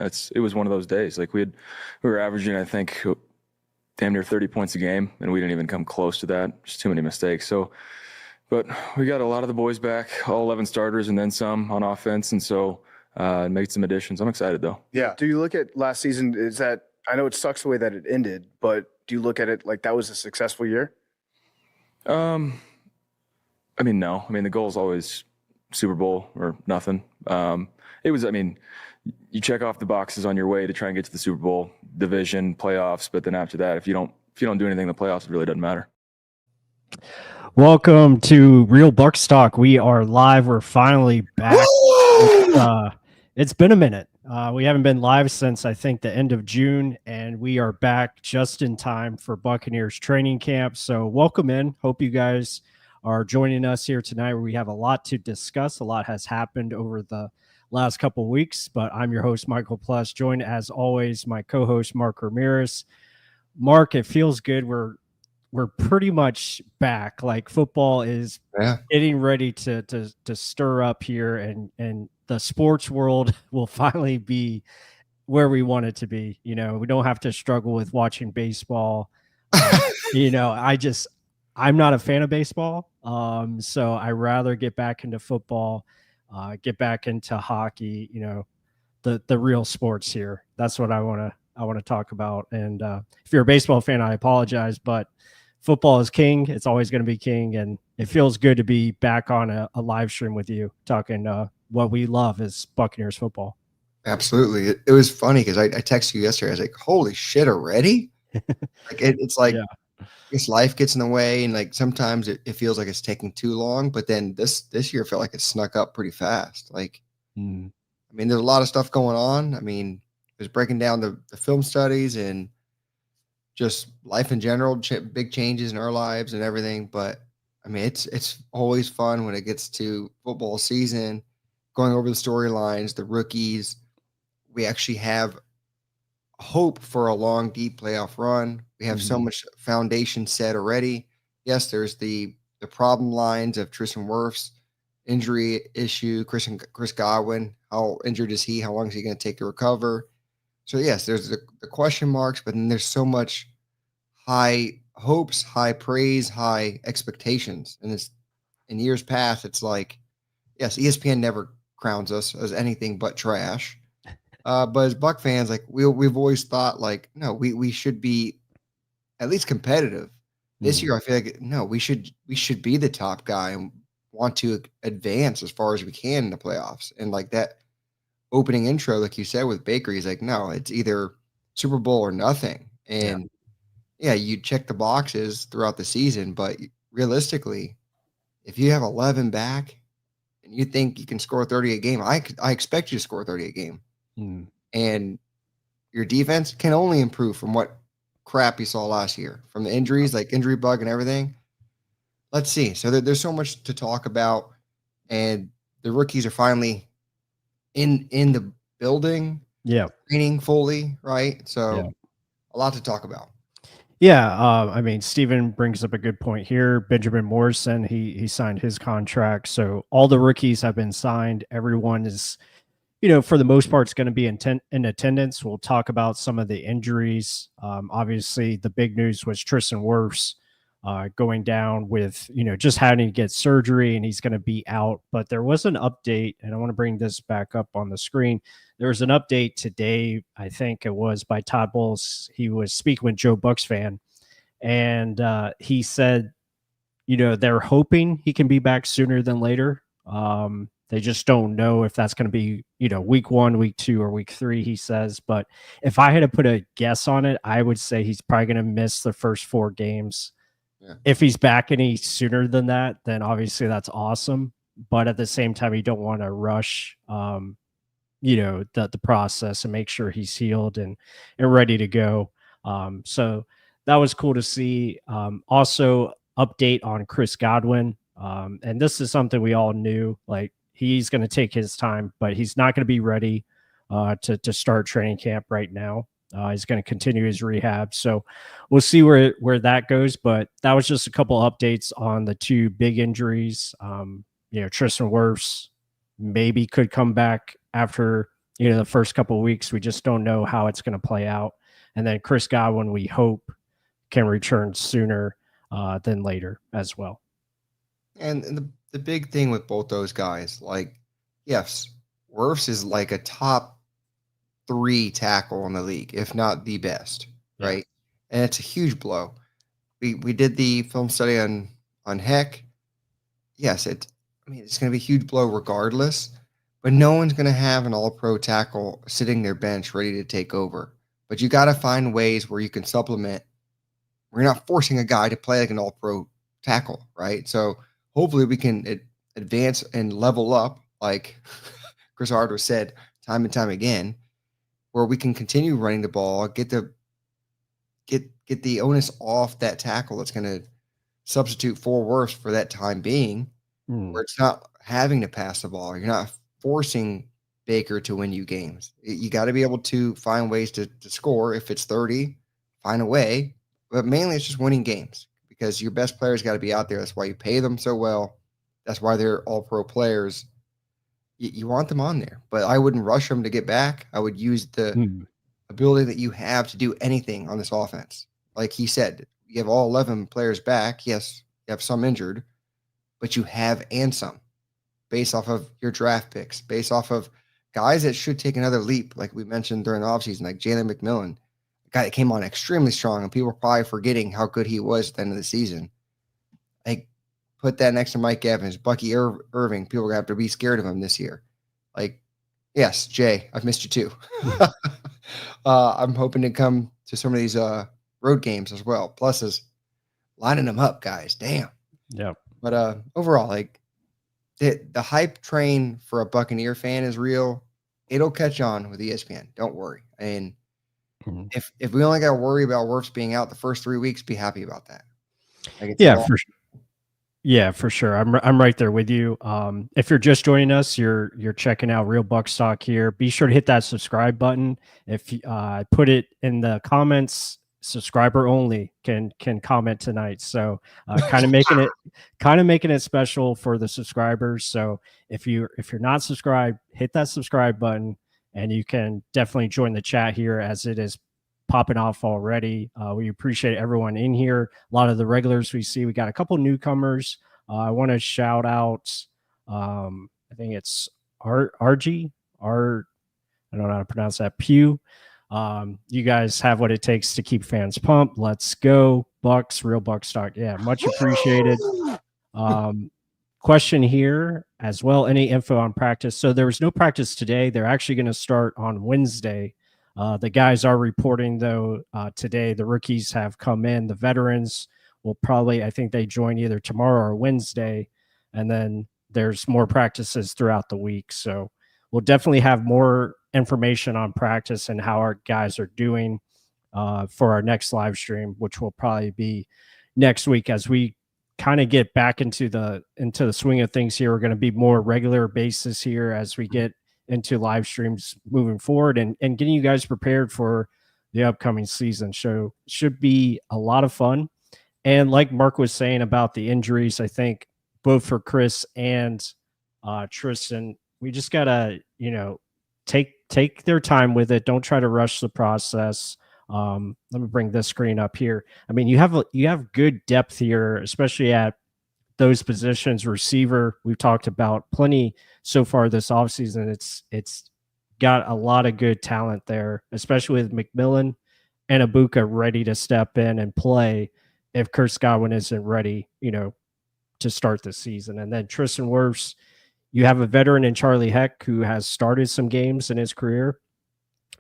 it was one of those days. Like we were averaging, I think, damn near 30 points a game, and we didn't even come close to that. Just too many mistakes. So, but we got a lot of the boys back, all 11 starters, and then some on offense, and so made some additions. I'm excited though. Yeah. Do you look at last season? I know it sucks the way that it ended, but do you look at it like that was a successful year? I mean, no. I mean, the goal is always Super Bowl or nothing. It was, I mean, you check off the boxes on your way to try and get to the Super Bowl, division, playoffs, but then after that, if you don't do anything in the playoffs, it really doesn't matter. Welcome to Real Bucs Talk. We are live. We're finally back. It's been a minute. We haven't been live since I think the end of June, and we are back just in time for Buccaneers training camp. So welcome in. Hope you guys are joining us here tonight, where we have a lot to discuss. A lot has happened over the last couple of weeks, but I'm your host, Michael Plus, joined as always my co-host, Mark Ramirez. Mark, it feels good. We're pretty much back. Like football is getting ready to stir up here, and the sports world will finally be where we want it to be. You know, we don't have to struggle with watching baseball. You know, I'm not a fan of baseball. So I rather get back into football, get back into hockey, you know, the real sports here. That's what I want to talk about. And if you're a baseball fan, I apologize, but football is king. It's always going to be king. And it feels good to be back on a live stream with you talking what we love is Buccaneers football. Absolutely. It was funny because I texted you yesterday. I was like, holy shit already? Like it's like, yeah. I guess life gets in the way, and like sometimes it feels like it's taking too long, but then this year felt like it snuck up pretty fast. Like, I mean, there's a lot of stuff going on. I mean, it was breaking down the film studies and just life in general, big changes in our lives and everything. But I mean, it's always fun when it gets to football season, going over the storylines, the rookies. We actually have hope for a long, deep playoff run. We have so much foundation set already. Yes, there's the problem lines of Tristan Wirfs, injury issue, Chris Godwin. How injured is he? How long is he going to take to recover? So yes, there's the question marks, but then there's so much high hopes, high praise, high expectations. And it's in years past, it's like, yes, ESPN never crowns us as anything but trash. But as Buck fans, like we've always thought, like, no, we should be at least competitive. This year, I feel like no, we should be the top guy and want to advance as far as we can in the playoffs. And like that opening intro, like you said with Baker, he's like, no, it's either Super Bowl or nothing. And yeah, you check the boxes throughout the season, but realistically, if you have 11 back and you think you can score 30 a game, I expect you to score 30 a game. And your defense can only improve from what crap you saw last year, from the injuries, like injury bug and everything. Let's see. So there's so much to talk about, and the rookies are finally in the building, training fully, right? So a lot to talk about. Yeah, I mean, Steven brings up a good point here. Benjamin Morrison, he signed his contract, so all the rookies have been signed. Everyone is, you know, for the most part, it's going to be in attendance. We'll talk about some of the injuries. Obviously, the big news was Tristan Wirfs going down with, you know, just having to get surgery, and he's going to be out. But there was an update, and I want to bring this back up on the screen. There was an update today, I think it was by Todd Bowles. He was speaking with Joe Bucs fan, and he said, you know, they're hoping he can be back sooner than later. They just don't know if that's going to be, you know, week 1, week 2, or week 3, he says. But if I had to put a guess on it, I would say he's probably going to miss the first 4 games. Yeah. If he's back any sooner than that, then obviously that's awesome. But at the same time, you don't want to rush, you know, the process and make sure he's healed and ready to go. So that was cool to see. Also, update on Chris Godwin. And this is something we all knew, like, he's going to take his time, but he's not going to be ready to start training camp right now. He's going to continue his rehab. So we'll see where that goes. But that was just a couple updates on the 2 big injuries. You know, Tristan Wirfs maybe could come back after the first couple of weeks, we just don't know how it's going to play out. And then Chris Godwin, we hope, can return sooner than later as well. And the big thing with both those guys, like, yes, Wirfs is like a top 3 tackle in the league, if not the best, right? And it's a huge blow. We did the film study on Heck. Yes, it's going to be a huge blow regardless, but no one's going to have an all-pro tackle sitting their bench ready to take over. But you got to find ways where you can supplement. We're not forcing a guy to play like an all-pro tackle, right? So hopefully we can advance and level up, like Chris Hardwick said time and time again, where we can continue running the ball, get the onus off that tackle that's going to substitute for Wirfs for that time being, where it's not having to pass the ball. You're not forcing Baker to win you games. You got to be able to find ways to score. If it's 30, find a way. But mainly it's just winning games because your best players got to be out there. That's why you pay them so well. That's why they're all pro players. You want them on there, but I wouldn't rush them to get back. I would use the ability that you have to do anything on this offense. Like he said, you have all 11 players back. Yes, you have some injured, but you have and some based off of your draft picks, based off of guys that should take another leap, like we mentioned during the offseason, like Jalen McMillan, a guy that came on extremely strong, and people are probably forgetting how good he was at the end of the season. Like, put that next to Mike Evans, Bucky Irving. People are going to have to be scared of him this year. Like, yes, Jay, I've missed you too. I'm hoping to come to some of these road games as well. Plus, is lining them up, guys. Damn. Yeah. But overall, like, the hype train for a Buccaneer fan is real. It'll catch on with ESPN. Don't worry. And if we only got to worry about Wirfs being out the first 3 weeks, be happy about that. Like, for sure. Yeah, for sure. I'm right there with you. If you're just joining us, you're checking out Real Bucs Talk here. Be sure to hit that subscribe button. If I put it in the comments, subscriber only can comment tonight. So kind of making it special for the subscribers. So if you're not subscribed, hit that subscribe button, and you can definitely join the chat here as it is popping off already. We appreciate everyone in here. A lot of the regulars we see. We got a couple newcomers. I want to shout out. I think it's RG. I don't know how to pronounce that. Pew. You guys have what it takes to keep fans pumped. Let's go Bucks. Real Bucs Talk. Yeah, much appreciated. Question here as well. Any info on practice? So there was no practice today. They're actually going to start on Wednesday. The guys are reporting, though, today. The rookies have come in. The veterans will probably, I think they join either tomorrow or Wednesday. And then there's more practices throughout the week. So we'll definitely have more information on practice and how our guys are doing for our next live stream, which will probably be next week as we kind of get back into the swing of things here. We're going to be more regular basis here as we get into live streams moving forward and getting you guys prepared for the upcoming season. So should be a lot of fun. And like Mark was saying about the injuries, I think both for Chris and Tristan, we just gotta, take their time with it. Don't try to rush the process. Let me bring this screen up here. I mean, you have good depth here, especially at those positions. Receiver, we've talked about plenty so far this offseason. It's got a lot of good talent there, especially with McMillan and Ibuka ready to step in and play if Chris Godwin isn't ready, to start the season. And then Tristan Wirfs, you have a veteran in Charlie Heck who has started some games in his career.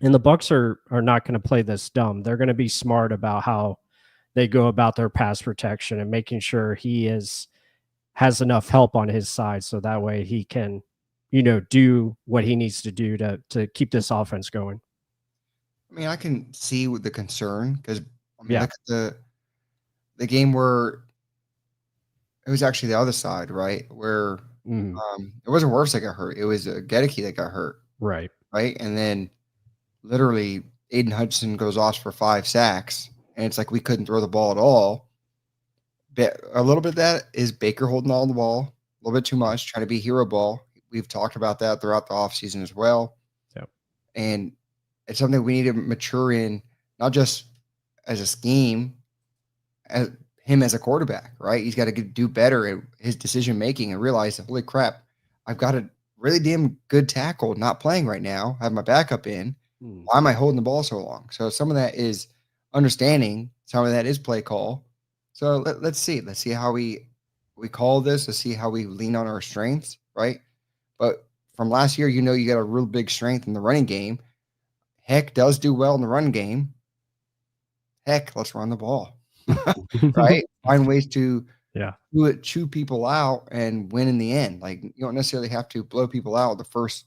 And the Bucs are not going to play this dumb. They're going to be smart about how they go about their pass protection and making sure he has enough help on his side so that way he can, do what he needs to do to keep this offense going. I mean, I can see with the concern because look at the game where it was actually the other side, right? Where it wasn't Wirfs that got hurt. It was Gedeke that got hurt. Right. Right. And then literally Aiden Hudson goes off for 5 sacks. And it's like we couldn't throw the ball at all. But a little bit of that is Baker holding all the ball. A little bit too much, trying to be hero ball. We've talked about that throughout the offseason as well. Yep. And it's something we need to mature in, not just as a scheme, as him as a quarterback, right? He's got to do better at his decision making and realize, holy crap, I've got a really damn good tackle not playing right now. I have my backup in. Why am I holding the ball so long? So some of that is understanding. Some of that is play call. So let's see. Let's see how we call this. Let's see how we lean on our strengths, right? But from last year, you got a real big strength in the running game. Heck does do well in the run game. Heck, let's run the ball, right? Find ways to chew people out and win in the end. Like, you don't necessarily have to blow people out the first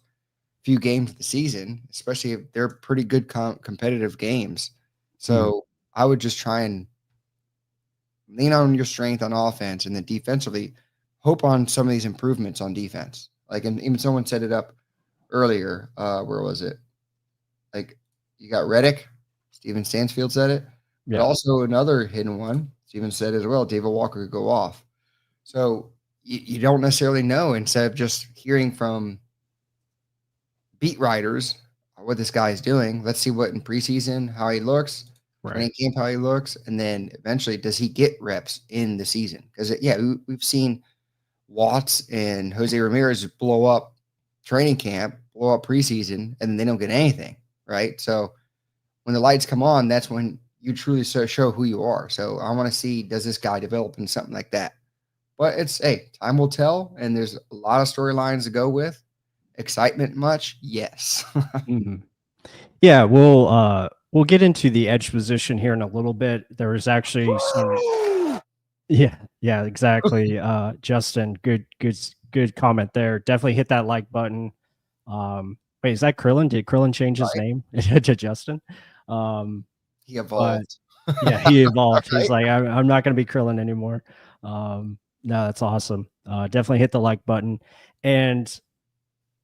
few games of the season, especially if they're pretty good competitive games. So I would just try and lean on your strength on offense, and then defensively hope on some of these improvements on defense. Like, and even someone set it up earlier. Where was it? Like, you got Reddick, Steven Stansfield said it, but also another hidden one. Steven said as well, David Walker could go off. So you don't necessarily know, instead of just hearing from beat writers what this guy is doing. Let's see what in preseason, how he looks, training camp, how he looks, and then eventually, does he get reps in the season? Because we've seen Watts and Jose Ramirez blow up training camp, blow up preseason, and they don't get anything, right? So when the lights come on, that's when you truly show who you are. So I want to see, does this guy develop in something like that? But time will tell, and there's a lot of storylines to go with. Excitement much? Yes. Yeah, we'll get into the edge position here in a little bit. There was actually some yeah, exactly. Justin, good comment there. Definitely hit that like button. Wait, is that Krillin? Did Krillin change his name to Justin? He evolved. He evolved. He's like, I'm not going to be Krillin anymore. No, that's awesome. Definitely hit the like button. And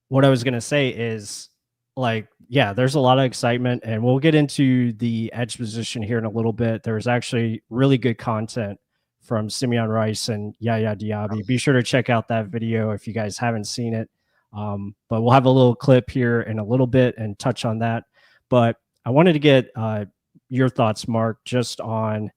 what I was going to say is, there's a lot of excitement, and we'll get into the edge position here in a little bit. There's actually really good content from Simeon Rice and Yaya Diaby. Be sure to check out that video if you guys haven't seen it. But we'll have a little clip here in a little bit and touch on that. But I wanted to get your thoughts, Mark, just on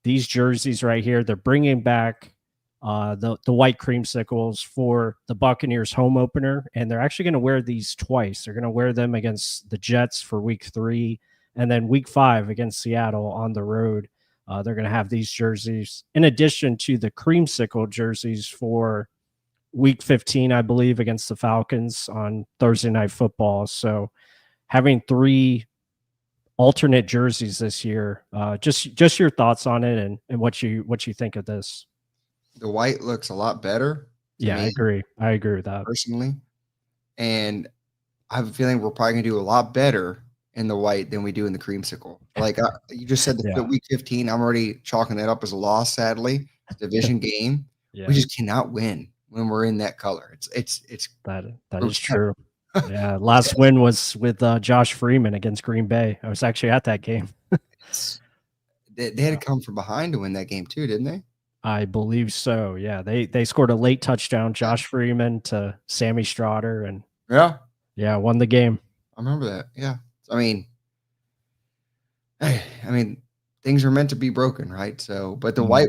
these jerseys right here. They're bringing back the white creamsicles for the Buccaneers home opener, and they're actually going to wear these twice. They're going to wear them against the Jets for week 3, and then week 5 against Seattle on the road. They're going to have these jerseys in addition to the creamsicle jerseys for week 15, I believe, against the Falcons on Thursday Night Football. So having 3 alternate jerseys this year, just your thoughts on it and what you think of this. The white looks a lot better. Yeah, I agree with that personally. And I have a feeling we're probably going to do a lot better in the white than we do in the creamsicle. Like you just said, week 15, I'm already chalking that up as a loss, sadly. Division game. We just cannot win when we're in that color. It's that is true. Yeah, last win was with Josh Freeman against Green Bay. I was actually at that game. They had to come from behind to win that game too, didn't they? I believe so. Yeah, they scored a late touchdown, Josh Freeman to Sammy Strotter, and won the game. I remember that. Yeah, I mean, things are meant to be broken, right? So, but the white,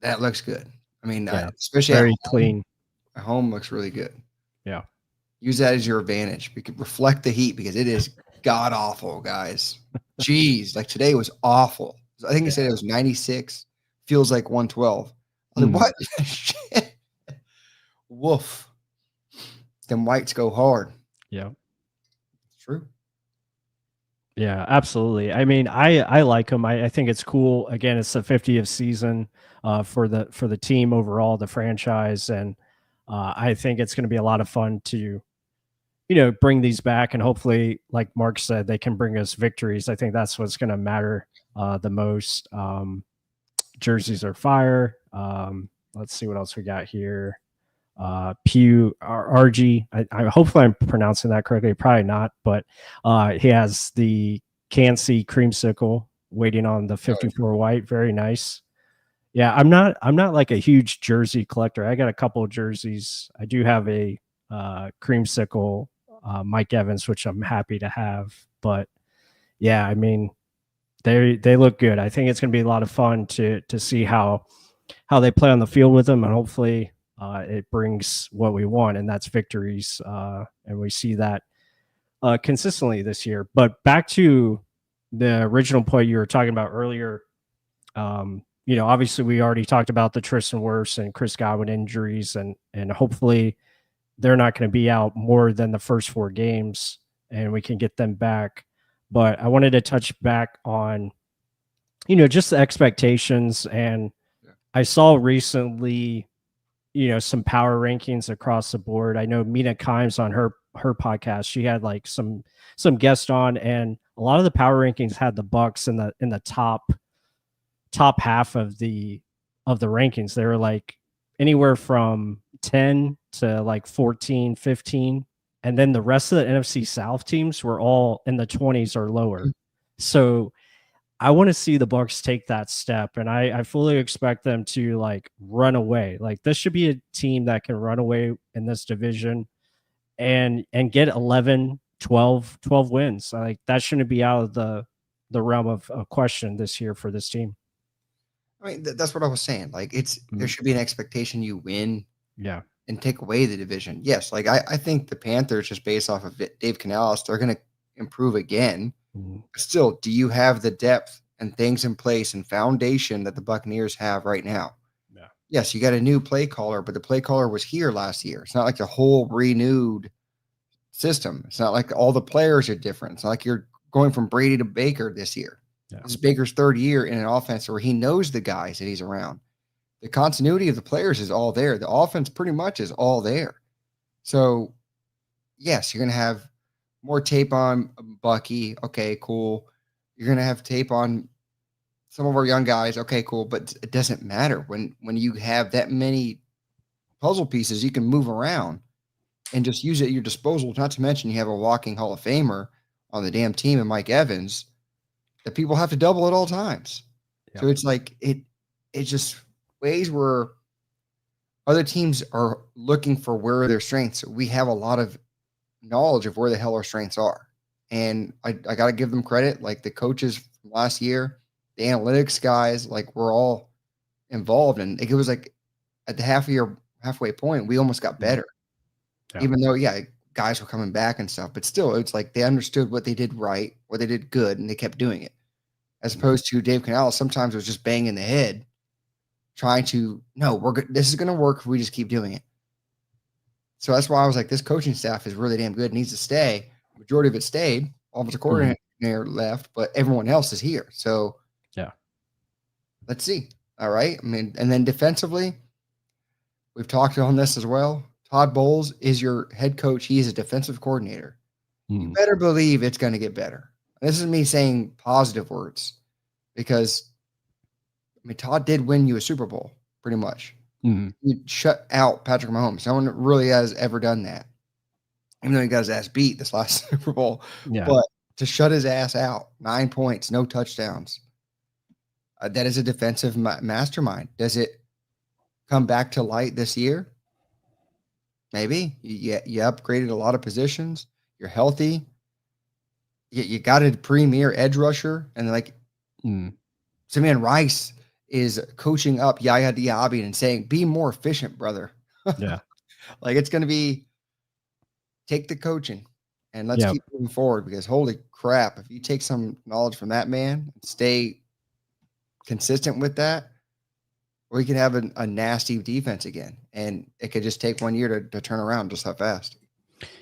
that looks good. I mean, especially very clean. At home looks really good. Yeah, use that as your advantage. We could reflect the heat because it is god awful, guys. Jeez, like today was awful. I think he said it was 96. Feels like 112. I was like, what? Shit. Woof. Them whites go hard. Yeah. It's true. Yeah, absolutely. I mean, I like them. I think it's cool. Again, it's the 50th season for the team overall, the franchise. And I think it's going to be a lot of fun to, bring these back. And hopefully, like Mark said, they can bring us victories. I think that's what's going to matter the most. Jerseys are fire. Let's see what else we got here. Pew RG. I hopefully I'm pronouncing that correctly. Probably not, but he has the Cansey creamsicle waiting on the 54 white. Very nice. Yeah, I'm not like a huge jersey collector. I got a couple of jerseys. I do have a creamsicle Mike Evans, which I'm happy to have. But yeah, I mean, they look good. I think it's going to be a lot of fun to see how they play on the field with them, and hopefully it brings what we want, and that's victories. And we see that consistently this year. But back to the original point you were talking about earlier. Obviously we already talked about the Tristan Wirfs and Chris Godwin injuries, and hopefully they're not going to be out more than the first 4 games, and we can get them back. But I wanted to touch back on, just the expectations. And I saw recently, some power rankings across the board. I know Mina Kimes on her podcast, she had like some guests on, and a lot of the power rankings had the Bucs in the top half of the rankings. They were like anywhere from 10 to like 14, 15. And then the rest of the NFC South teams were all in the 20s or lower. So I want to see the Bucs take that step, and I fully expect them to like run away. Like this should be a team that can run away in this division and get 11, 12 wins. Like that shouldn't be out of the realm of question this year for this team. I mean, that's what I was saying. Like there should be an expectation you win. Yeah. And take away the division. Yes, like I think the Panthers, just based off of Dave Canales, they're going to improve again. But still, do you have the depth and things in place and foundation that the Buccaneers have right now? Yeah. Yes, you got a new play caller, but the play caller was here last year. It's not like a whole renewed system. It's not like all the players are different. It's not like you're going from Brady to Baker this year. Yeah. This is Baker's 3rd year in an offense where he knows the guys that he's around. The continuity of the players is all there. The offense pretty much is all there. So, yes, you're going to have more tape on Bucky. Okay, cool. You're going to have tape on some of our young guys. Okay, cool. But it doesn't matter. When you have that many puzzle pieces, you can move around and just use it at your disposal. Not to mention you have a walking Hall of Famer on the damn team and Mike Evans that people have to double at all times. Yeah. So it's like it's just – ways where other teams are looking for where their strengths. We have a lot of knowledge of where the hell our strengths are. And I got to give them credit. Like the coaches from last year, the analytics guys, like we're all involved. And it was like at the halfway point, we almost got better. Yeah. Even though, guys were coming back and stuff. But still, it's like they understood what they did right, what they did good, and they kept doing it. As opposed to Dave Canales, sometimes it was just banging the head. Trying to, this is going to work if we just keep doing it. So that's why I was like, this coaching staff is really damn good. It needs to stay. Majority of it stayed. Offensive coordinator left, but everyone else is here. So, yeah, let's see. All right. I mean, and then defensively, we've talked on this as well. Todd Bowles is your head coach. He is a defensive coordinator. You better believe it's going to get better. This is me saying positive words because Todd did win you a Super Bowl, pretty much. You shut out Patrick Mahomes. No one really has ever done that. Even though he got his ass beat this last Super Bowl. Yeah. But to shut his ass out, 9 points, no touchdowns. That is a defensive mastermind. Does it come back to light this year? Maybe. You upgraded a lot of positions. You're healthy. You got a premier edge rusher. And Simeon Rice is coaching up Yaya Diaby and saying, be more efficient, brother. Yeah. Like it's going to be take the coaching and let's keep moving forward because holy crap, if you take some knowledge from that man and stay consistent with that, we can have a nasty defense again. And it could just take 1 year to turn around just that fast.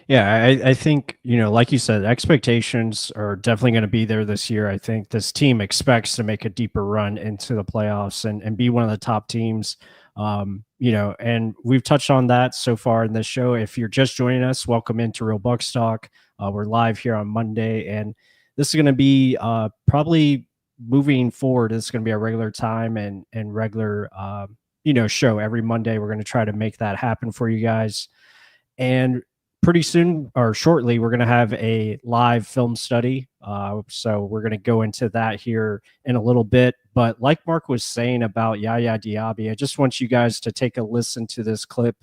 Yeah, I think, like you said, expectations are definitely going to be there this year. I think this team expects to make a deeper run into the playoffs and be one of the top teams, and we've touched on that so far in this show. If you're just joining us, welcome into Real Bucs Talk. We're live here on Monday, and this is going to be probably moving forward. It's going to be a regular time and regular, show every Monday. We're going to try to make that happen for you guys. And pretty soon or shortly, we're going to have a live film study. So we're going to go into that here in a little bit. But like Mark was saying about Yaya Diaby, I just want you guys to take a listen to this clip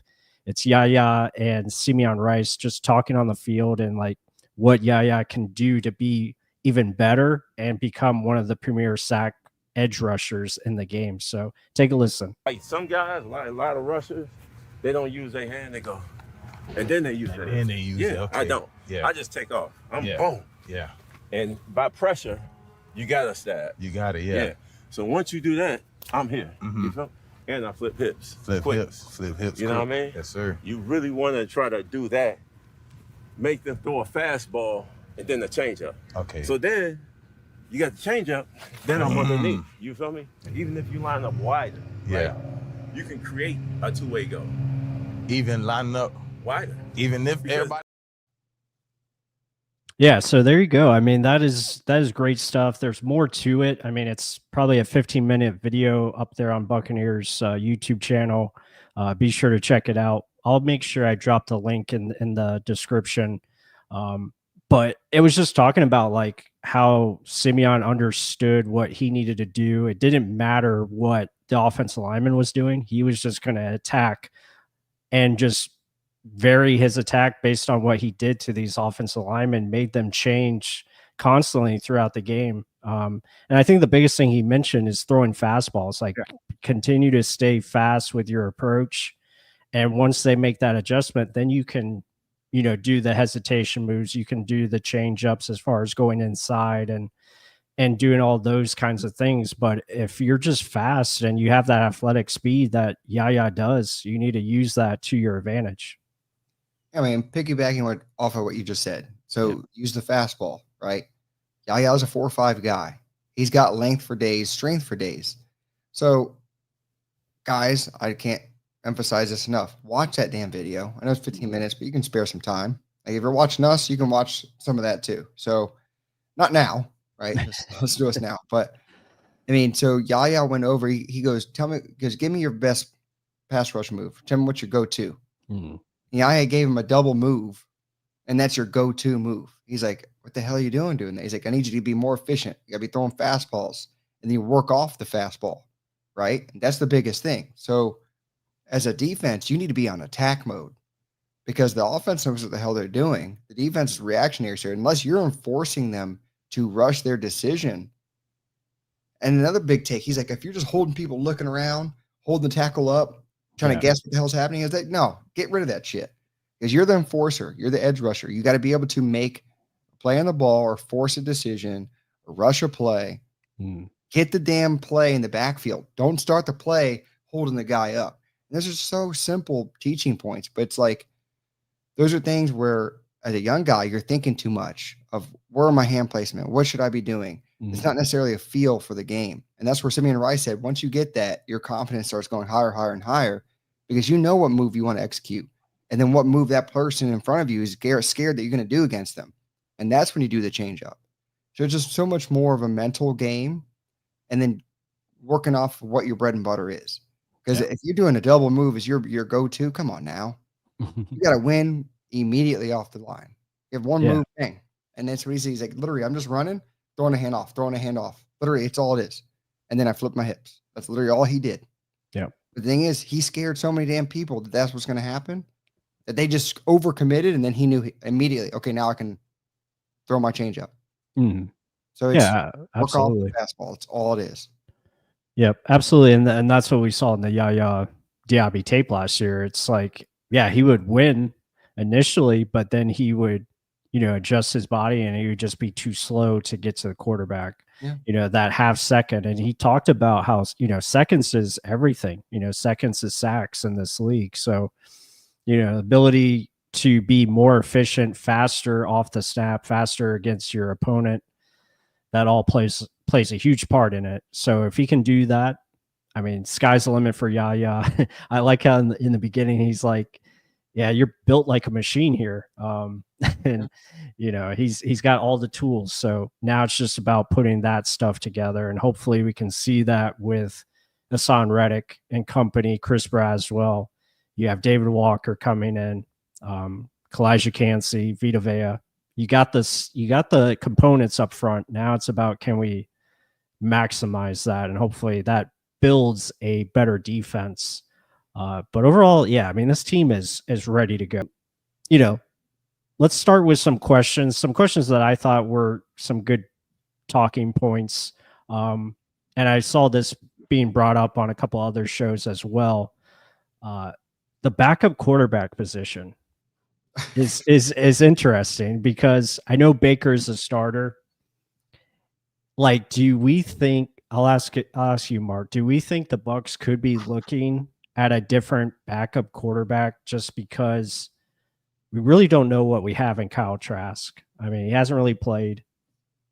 it's Yaya and Simeon Rice just talking on the field and like what Yaya can do to be even better and become one of the premier sack edge rushers in the game. So take a listen. Like some guys, a lot of rushers, they don't use their hand, they go, and then they use their hand. And they use it. Okay. I don't. Yeah. I just take off. I'm Yeah. boom. Yeah. And by pressure, you gotta stab. You got it. Yeah. So once you do that, I'm here. Mhm. You feel? And I flip hips. Flip quick. hips. Flip hips. You know what I quick. mean? Yes, sir. You really want to try to do that, make them throw a fastball and then the changeup. Okay. So then you got the changeup, then I'm underneath. You feel me? Even if you line up wider, Yeah. right, you can create a two-way go. Even lining up, Wider. even if Because- everybody. Yeah, so there you go. I mean, that is great stuff. There's more to it. I mean, it's probably a 15-minute video up there on Buccaneers YouTube channel. Be sure to check it out. I'll make sure I drop the link in the description. But it was just talking about like how Simeon understood what he needed to do. It didn't matter what the offensive lineman was doing. He was just going to attack and just vary his attack based on what he did to these offensive linemen, made them change constantly throughout the game. And I think the biggest thing he mentioned is throwing fastballs, like continue to stay fast with your approach. And once they make that adjustment, then you can, do the hesitation moves. You can do the change ups as far as going inside and doing all those kinds of things. But if you're just fast and you have that athletic speed that Yaya does, you need to use that to your advantage. I mean, piggybacking off of what you just said. So use the fastball, right? Yaya's a 4.5 guy. He's got length for days, strength for days. So, guys, I can't emphasize this enough. Watch that damn video. I know it's 15 minutes, but you can spare some time. Like if you're watching us, you can watch some of that too. So, not now, right? Let's do us now. But I mean, so Yaya went over. He goes, give me your best pass rush move. Tell me what's your go-to. Yaya gave him a double move, and that's your go-to move. He's like, what the hell are you doing that? He's like, I need you to be more efficient. You got to be throwing fastballs, and then you work off the fastball, right? And that's the biggest thing. So as a defense, you need to be on attack mode because the offense knows what the hell they're doing. The defense is reactionary here. Unless you're enforcing them to rush their decision. And another big take, he's like, if you're just holding people looking around, holding the tackle up, trying to guess what the hell's happening, is like, no, get rid of that shit. Because you're the enforcer, you're the edge rusher. You got to be able to make a play on the ball or force a decision or rush a play. Hit the damn play in the backfield. Don't start the play holding the guy up. And those are so simple teaching points, but it's like those are things where as a young guy, you're thinking too much of where are my hand placement? What should I be doing? It's not necessarily a feel for the game. And that's where Simeon Rice said, once you get that, your confidence starts going higher, higher, and higher because you know what move you want to execute. And then what move that person in front of you is scared that you're going to do against them. And that's when you do the change up. So it's just so much more of a mental game and then working off of what your bread and butter is. Because if you're doing a double move as your go-to, come on now. You got to win immediately off the line. You have one move thing. And that's what he's like, literally, I'm just running, throwing a hand off. Literally, it's all it is. And then I flip my hips. That's literally all he did. Yeah. The thing is, he scared so many damn people that that's what's going to happen, that they just overcommitted, and then he knew immediately, okay, now I can throw my change up. So it's work off the fastball. It's all it is. Yep, absolutely. And that's what we saw in the Yaya Diaby tape last year. It's like, he would win initially, but then he would, adjust his body and he would just be too slow to get to the quarterback, that half second. And he talked about how, seconds is everything, seconds is sacks in this league. So, the ability to be more efficient, faster off the snap, faster against your opponent, that all plays a huge part in it. So if he can do that, I mean, sky's the limit for Yaya. I like how in the beginning, he's like, you're built like a machine here. And, he's got all the tools. So now it's just about putting that stuff together. And hopefully we can see that with Hassan Reddick and company, Chris Braswell. You have David Walker coming in, Kalijah Cansey, Vita Vea. You got the components up front. Now it's about, can we maximize that? And hopefully that builds a better defense But overall, yeah, I mean, this team is ready to go. You know, let's start with some questions that I thought were some good talking points. And I saw this being brought up on a couple other shows as well. The backup quarterback position is interesting because I know Baker's a starter. Like, do we think? I'll ask you, Mark. Do we think the Bucs could be looking at a different backup quarterback just because we really don't know what we have in Kyle Trask? I mean, he hasn't really played.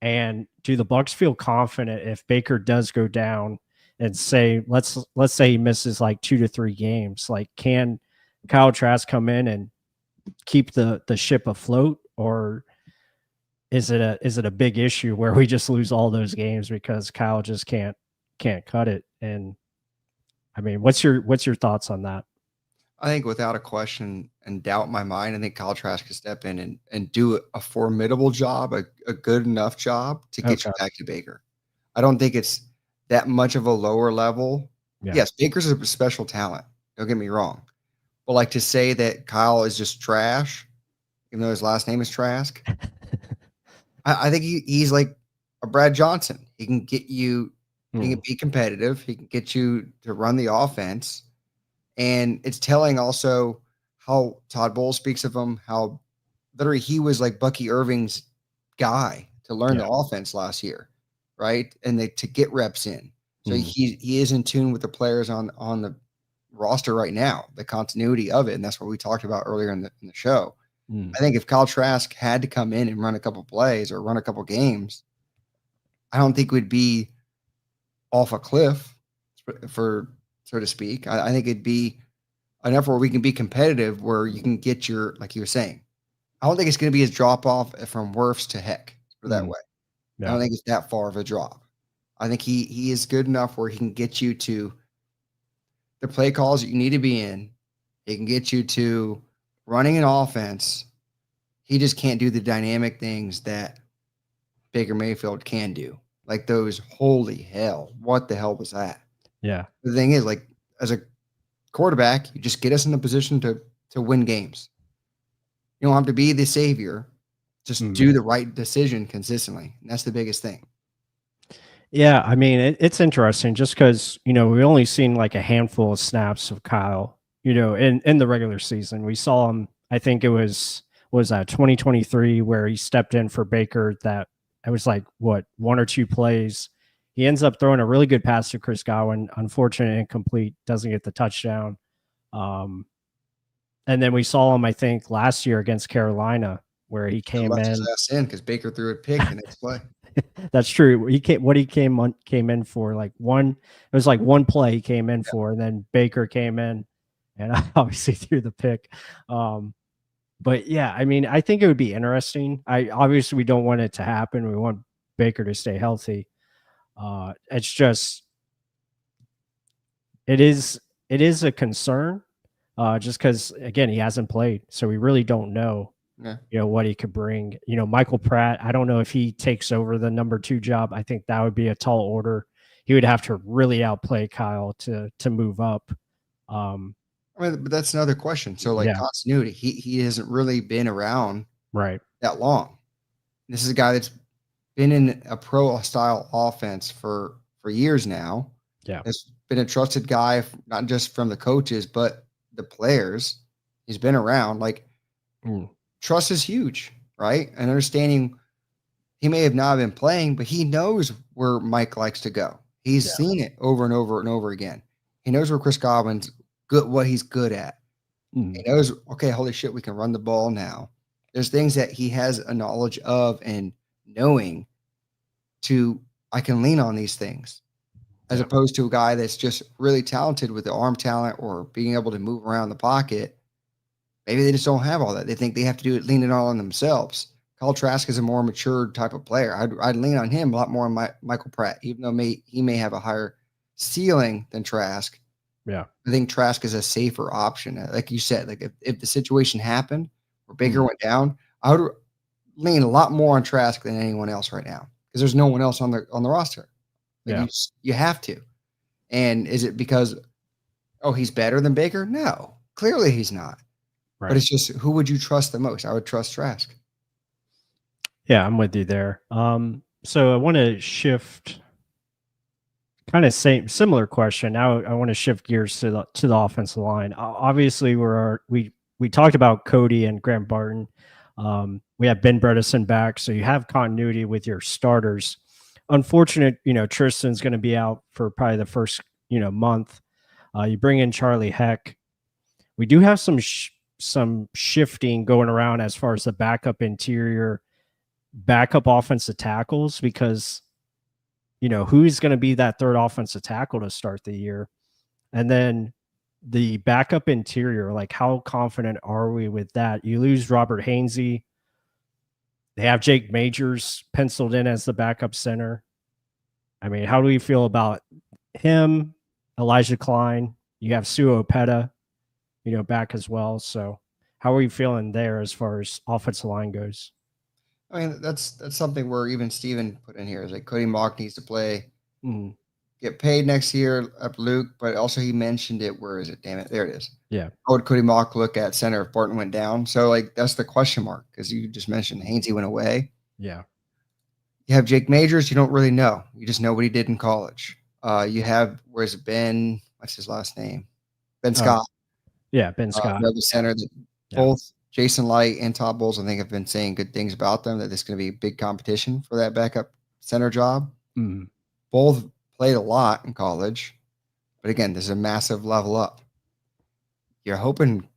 And do the Bucs feel confident if Baker does go down and say, let's say he misses like 2 to 3 games, like can Kyle Trask come in and keep the ship afloat, or is it a big issue where we just lose all those games because Kyle just can't cut it? And I mean, what's your thoughts on that? I think without a question and doubt in my mind, I think Kyle Trask can step in and do a formidable job, a good enough job to get you back to Baker. I don't think it's that much of a lower level. Yeah. Yes, Baker's a special talent. Don't get me wrong. But like to say that Kyle is just trash, even though his last name is Trask, I think he's like a Brad Johnson. He can get you, he can be competitive. He can get you to run the offense. And it's telling also how Todd Bowles speaks of him, how literally he was like Bucky Irving's guy to learn the offense last year, right? And to get reps in. So he is in tune with the players on the roster right now, the continuity of it. And that's what we talked about earlier in the show. I think if Kyle Trask had to come in and run a couple plays or run a couple games, I don't think we'd be off a cliff, for so to speak. I think it'd be enough where we can be competitive, where you can get your, like you were saying, I don't think it's going to be a drop off from Wirfs to Heck for that way. I don't think it's that far of a drop. I think he is good enough where he can get you to the play calls that you need to be in. He can get you to running an offense. He just can't do the dynamic things that Baker Mayfield can do. Like those, holy hell, what the hell was that? Yeah. The thing is, like, as a quarterback, you just get us in a position to win games. You don't have to be the savior. Just do the right decision consistently. And that's the biggest thing. Yeah, I mean, it's interesting just because, we only seen like a handful of snaps of Kyle, in the regular season. We saw him, I think it was 2023 where he stepped in for Baker. That it was like, what, 1 or 2 plays. He ends up throwing a really good pass to Chris Godwin. Unfortunate, incomplete, doesn't get the touchdown. And then we saw him, I think, last year against Carolina where he came in. His ass in because Baker threw a pick the next play. That's true. He came in for like one. It was like one play he came in for, and then Baker came in, and obviously threw the pick. But yeah, I mean, I think it would be interesting. Obviously we don't want it to happen. We want Baker to stay healthy. It's just it is a concern, just because again he hasn't played, so we really don't know. What he could bring. Michael Pratt, I don't know if he takes over the number 2 job. I think that would be a tall order. He would have to really outplay Kyle to move up. But that's another question. So continuity, he hasn't really been around that long. This is a guy that's been in a pro style offense for years now. Yeah. Has been a trusted guy, not just from the coaches, but the players. He's been around. Trust is huge, right? And understanding he may have not been playing, but he knows where Mike likes to go. He's seen it over and over and over again. He knows where Chris Godwin's good, what he's good at. He knows, okay, holy shit, we can run the ball now. There's things that he has a knowledge of and knowing I can lean on these things, as opposed to a guy that's just really talented with the arm talent or being able to move around the pocket. Maybe they just don't have all that. They think they have to do it, lean it all on themselves. Kyle Trask is a more mature type of player. I'd lean on him a lot more on Michael Pratt, even though he may have a higher ceiling than Trask. Yeah, I think Trask is a safer option. Like you said, like if the situation happened where Baker went down, I would lean a lot more on Trask than anyone else right now because there's no one else on the roster. You have to. And is it because Oh, he's better than Baker? No, clearly he's not. Right. But it's just, who would you trust the most? I would trust Trask. Yeah, I'm with you there. So I want to shift kind of similar question. Now I want to shift gears to the offensive line. Obviously, we talked about Cody and Graham Barton. We have Ben Bredesen back, so you have continuity with your starters. Unfortunate, Tristan's going to be out for probably the first month. You bring in Charlie Heck. We do have some shifting going around as far as the backup interior, backup offensive tackles, because who's going to be that third offensive tackle to start the year, and then the backup interior. Like, how confident are we with that? You lose Robert Hainsey. They have Jake Majors penciled in as the backup center. I mean, how do we feel about him? Elijah Klein. You have Sue Opeta, back as well. So how are you feeling there as far as offensive line goes? I mean, that's something where even Steven put in here is like Cody Mock needs to play, get paid next year up Luke, but also he mentioned it. Where is it? Damn it. There it is. Yeah. How would Cody Mock look at center if Barton went down? So like, that's the question mark. Cause you just mentioned Hainsey went away. Yeah. You have Jake Majors. You don't really know. You just know what he did in college. You have, where's Ben? What's his last name? Ben Scott. Yeah. Ben Scott. The center that both Jason Light and Todd Bowles, I think, have been saying good things about them, that this is going to be big competition for that backup center job. Both played a lot in college, but again, this is a massive level up. You're hoping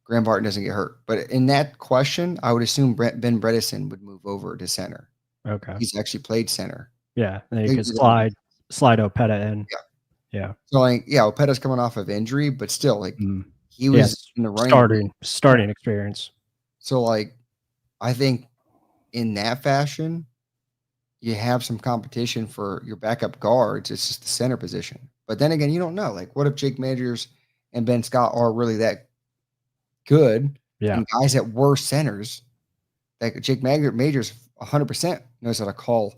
Graham Barton doesn't get hurt, but in that question, I would assume Ben Bredesen would move over to center. Okay. He's actually played center. Yeah. And you could slide Opeta in. Yeah. So like, Opeta's coming off of injury, but still, like, he was in the running. Starting experience. So like, I think in that fashion, you have some competition for your backup guards. It's just the center position. But then again, you don't know. Like, what if Jake Majors and Ben Scott are really that good? Yeah. And guys that were centers, like Jake Majors 100% knows how to call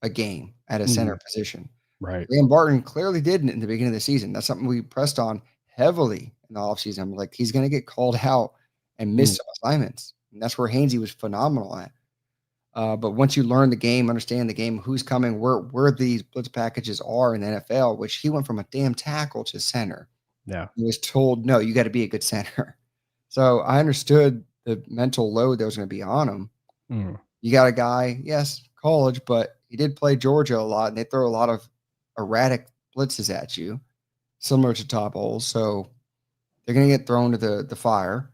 a game at a center position. Right. Graham Barton clearly didn't in the beginning of the season. That's something we pressed on heavily in the offseason. I'm like, he's going to get called out and miss some assignments. And that's where Hainsey was phenomenal at. But once you learn the game, understand the game, who's coming, where these blitz packages are in the NFL, which he went from a damn tackle to center. Yeah. He was told, no, you got to be a good center. So I understood the mental load that was going to be on him. You got a guy, yes, college, but he did play Georgia a lot, and they throw a lot of erratic blitzes at you, similar to Top Bowles. So they're going to get thrown to the fire.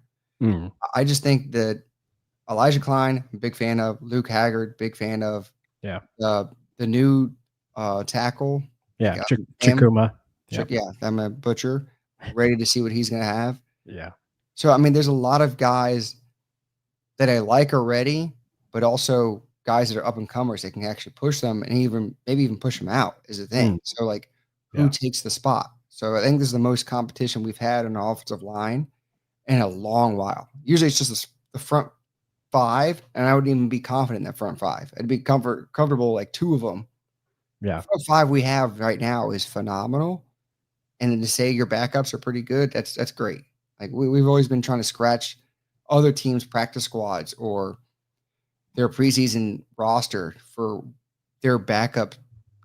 I just think that Elijah Klein, I'm a big fan of. Luke Haggard, big fan of. Yeah. The new tackle. Yeah. Chikuma. Yeah, I'm a butcher. Ready to see what he's going to have. Yeah. So, I mean, there's a lot of guys that I like already, but also guys that are up and comers that can actually push them and maybe even push them out is a thing. So, like, who takes the spot? So, I think this is the most competition we've had on the offensive line in a long while. Usually, it's just the front five, and I wouldn't even be confident in that front five. I'd be comfortable like two of them. Yeah. The front five we have right now is phenomenal. And then to say your backups are pretty good, that's great. Like we've always been trying to scratch other teams' practice squads or their preseason roster for their backup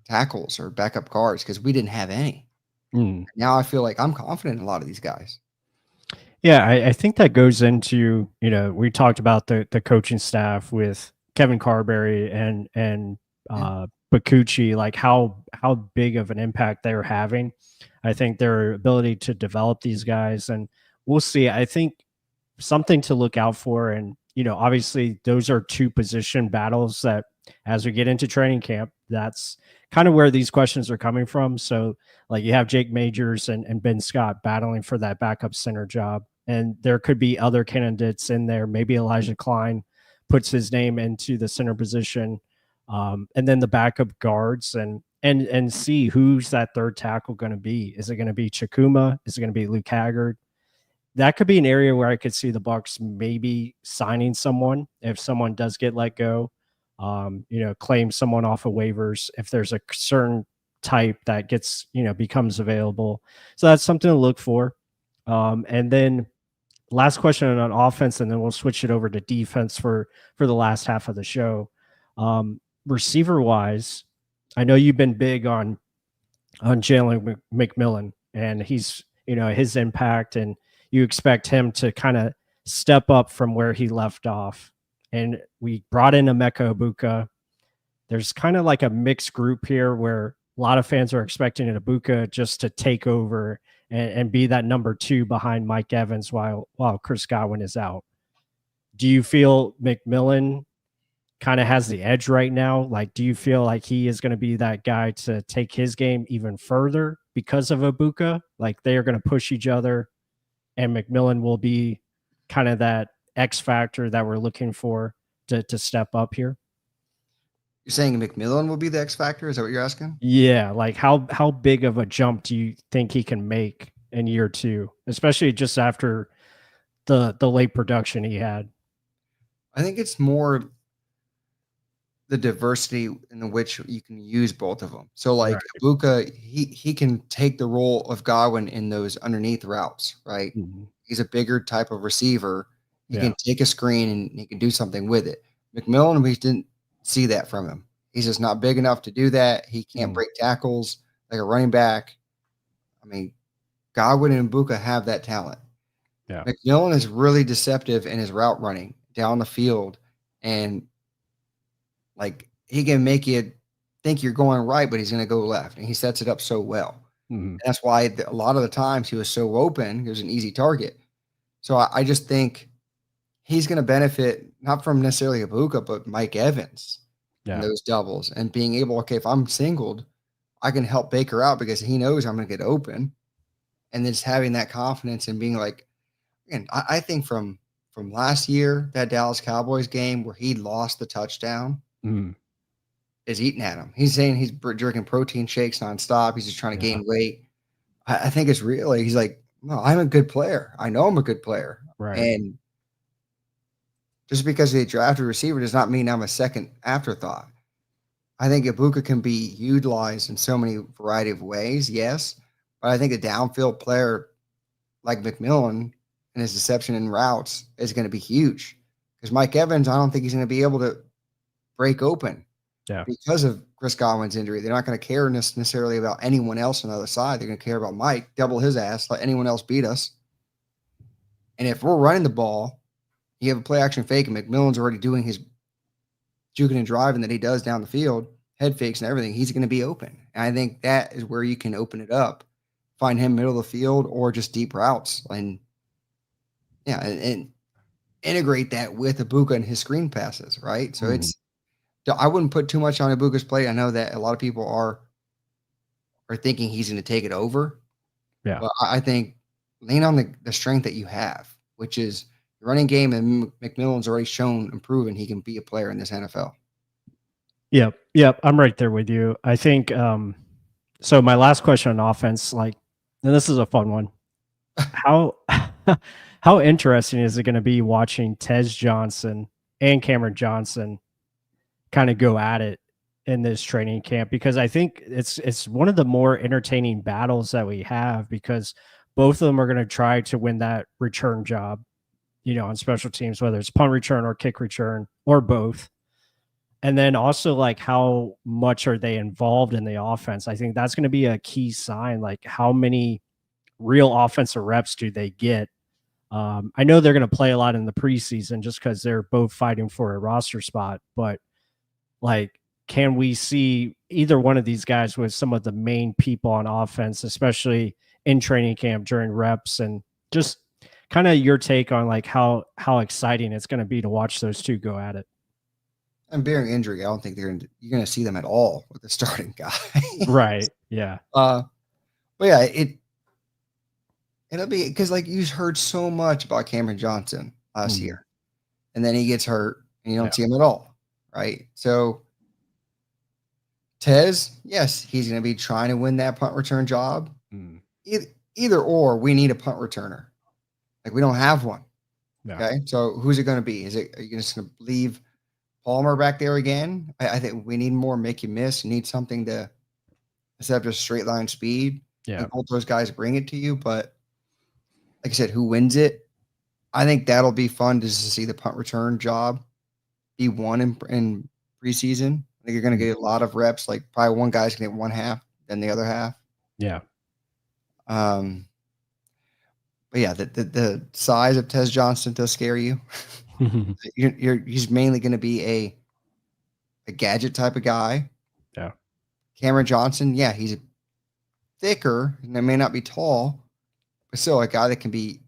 tackles or backup guards because we didn't have any. Now I feel like I'm confident in a lot of these guys. Yeah, I think that goes into, we talked about the coaching staff with Kevin Carberry and Bakucci, like how big of an impact they're having. I think their ability to develop these guys, and we'll see. I think something to look out for, and obviously those are two position battles that as we get into training camp, that's kind of where these questions are coming from. So like you have Jake Majors and Ben Scott battling for that backup center job. And there could be other candidates in there. Maybe Elijah Klein puts his name into the center position. And then the backup guards and see who's that third tackle going to be. Is it going to be Chikuma? Is it going to be Luke Haggard? That could be an area where I could see the Bucs maybe signing someone if someone does get let go. Claim someone off of waivers if there's a certain type that gets, becomes available. So that's something to look for. And then last question on offense, and then we'll switch it over to defense for the last half of the show. Receiver wise, I know you've been big on Jalen McMillan and he's, his impact, and you expect him to kind of step up from where he left off. And we brought in Emeka Egbuka. There's kind of like a mixed group here where a lot of fans are expecting Egbuka just to take over and be that number 2 behind Mike Evans while Chris Godwin is out. Do you feel McMillan kind of has the edge right now? Like, do you feel like he is going to be that guy to take his game even further because of Egbuka? Like, they are going to push each other, and McMillan will be kind of that X factor that we're looking for to step up here? You're saying McMillan will be the X factor? Is that what you're asking? Yeah. Like, how big of a jump do you think he can make in year 2, especially just after the late production he had? I think it's more the diversity in which you can use both of them. So like Egbuka, he can take the role of Godwin in those underneath routes, right? Mm-hmm. He's a bigger type of receiver. He can take a screen and he can do something with it. McMillan, we didn't see that from him. He's just not big enough to do that. He can't break tackles like a running back. I mean, Godwin and Egbuka have that talent. Yeah. McMillan is really deceptive in his route running down the field, and like he can make you think you're going right, but he's going to go left, and he sets it up so well. Mm-hmm. That's why a lot of the times he was so open. He was an easy target. So I just think he's going to benefit not from necessarily Egbuka, but Mike Evans in those doubles and being able, okay, if I'm singled, I can help Baker out because he knows I'm going to get open, and then just having that confidence and being like, again, I think from last year, that Dallas Cowboys game where he lost the touchdown is eating at him. He's saying he's drinking protein shakes nonstop. He's just trying to gain weight. I think it's really, he's like, no, I'm a good player. I know I'm a good player. Right. And just because they drafted a receiver does not mean I'm a second afterthought. I think Egbuka can be utilized in so many variety of ways, yes. But I think a downfield player like McMillan and his deception in routes is going to be huge. Because Mike Evans, I don't think he's going to be able to break open because of Chris Godwin's injury. They're not going to care necessarily about anyone else on the other side. They're going to care about Mike, double his ass, let anyone else beat us. And if we're running the ball, you have a play action fake, and McMillan's already doing his juking and driving that he does down the field, head fakes and everything. He's going to be open. And I think that is where you can open it up, find him middle of the field or just deep routes. And and integrate that with Egbuka and his screen passes, right? So I wouldn't put too much on Ibuka's plate. I know that a lot of people are thinking he's going to take it over. Yeah. But I think lean on the strength that you have, which is the running game, and McMillan's already shown and proven he can be a player in this NFL. Yep. I'm right there with you. I think so my last question on offense, and this is a fun one. How interesting is it going to be watching Tez Johnson and Cameron Johnson kind of go at it in this training camp? Because I think it's one of the more entertaining battles that we have, because both of them are going to try to win that return job, on special teams, whether it's punt return or kick return or both. And then also how much are they involved in the offense? I think that's going to be a key sign. How many real offensive reps do they get? I know they're going to play a lot in the preseason just because they're both fighting for a roster spot, but can we see either one of these guys with some of the main people on offense, especially in training camp during reps? And just kind of your take on how exciting it's going to be to watch those two go at it. And bearing injury, I don't think you're going to see them at all with the starting guy. Right. Yeah. But yeah, it'll be because you heard so much about Cameron Johnson last year, and then he gets hurt and you don't see him at all. Right. So Tez, yes, he's going to be trying to win that punt return job. Either or, we need a punt returner. We don't have one. Yeah. Okay. So who's it going to be? Are you just going to leave Palmer back there again? I think we need more make you miss. You need something to instead of just straight line speed. Yeah. And both those guys bring it to you. But like I said, who wins it? I think that'll be fun just to see the punt return job be won in preseason. I think you're going to get a lot of reps. Like probably one guy's going to get one half, then the other half. Yeah. But yeah, the size of Tez Johnson does scare you. He's mainly going to be a gadget type of guy. Yeah. Cameron Johnson, yeah, he's thicker and it may not be tall, but still a guy that can be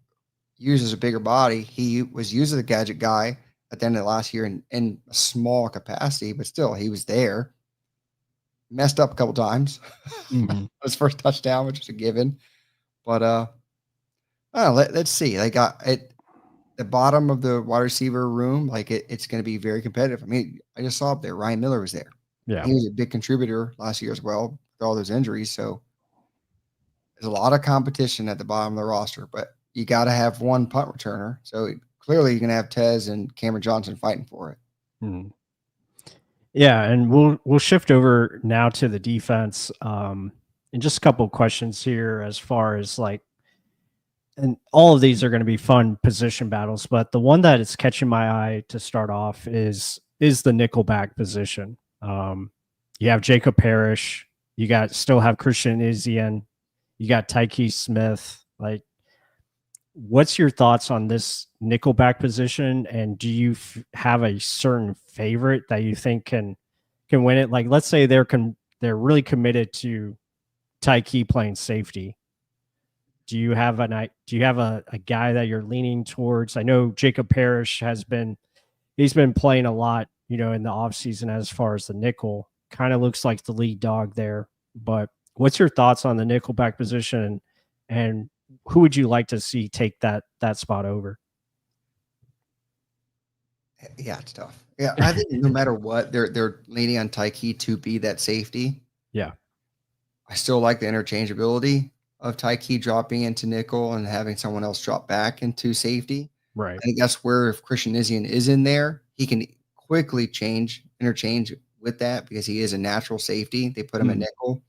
used as a bigger body. He was used as a gadget guy at the end of last year in a small capacity, but still he was there. Messed up a couple times. His first touchdown, which was a given. But let's see. Like at the bottom of the wide receiver room, like it's going to be very competitive. I mean, I just saw up there Ryan Miller was there. Yeah, he was a big contributor last year as well with all those injuries. So there's a lot of competition at the bottom of the roster, but you got to have one punt returner. So clearly you're going to have Tez and Cameron Johnson fighting for it. Yeah, and we'll shift over now to the defense. And just a couple of questions here as far as like, and all of these are going to be fun position battles, but the one that is catching my eye to start off is the nickelback position. You have Jacob Parrish, you still have Christian Izien, you got Tyke Smith. Like, what's your thoughts on this nickelback position? And do you have a certain favorite that you think can win it? Like, let's say they're really committed to Tyke playing safety. Do you have a guy that you're leaning towards? I know Jacob Parrish he's been playing a lot, in the offseason as far as the nickel. Kind of looks like the lead dog there. But what's your thoughts on the nickelback position, and who would you like to see take that spot over? Yeah, it's tough. Yeah, I think no matter what, they're leaning on Tyke to be that safety. Yeah. I still like the interchangeability of Tyke dropping into nickel and having someone else drop back into safety. Right. I think that's where if Christian Izien is in there, he can quickly interchange with that because he is a natural safety. They put him in nickel.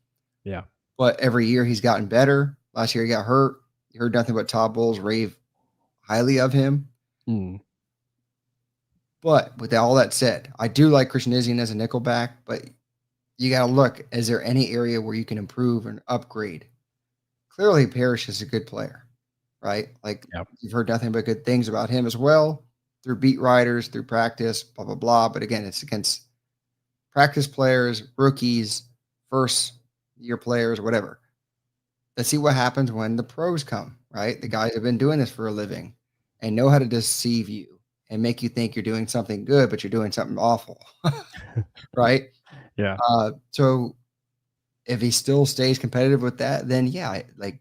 Yeah. But every year he's gotten better. Last year he got hurt. You heard nothing but Todd Bowles rave highly of him. But with all that said, I do like Christian Izien as a nickelback, but you got to look, is there any area where you can improve and upgrade? Clearly, Parrish is a good player, right? Like, you've heard nothing but good things about him as well through beat writers, through practice, blah, blah, blah. But again, it's against practice players, rookies, first-year players, whatever. Let's see what happens when the pros come, right? The guys have been doing this for a living and know how to deceive you and make you think you're doing something good, but you're doing something awful, right? Yeah. So if he still stays competitive with that, then yeah, like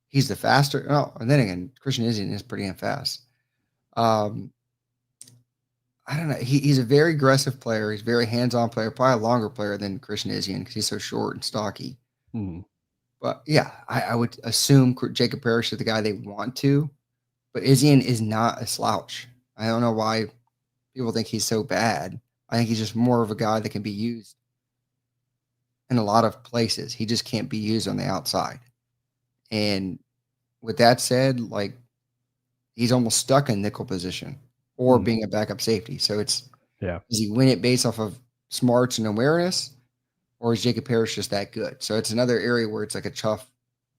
he's the faster. Oh, and then again, Christian Izien is pretty fast. I don't know. He's a very aggressive player. He's a very hands-on player, probably a longer player than Christian Izien because he's so short and stocky. But yeah, I would assume Jacob Parrish is the guy they want to, but Izien is not a slouch. I don't know why people think he's so bad. I think he's just more of a guy that can be used in a lot of places. He just can't be used on the outside. And with that said, like he's almost stuck in nickel position or being a backup safety. So does he win it based off of smarts and awareness, or is Jacob Parrish just that good? So it's another area where it's like a tough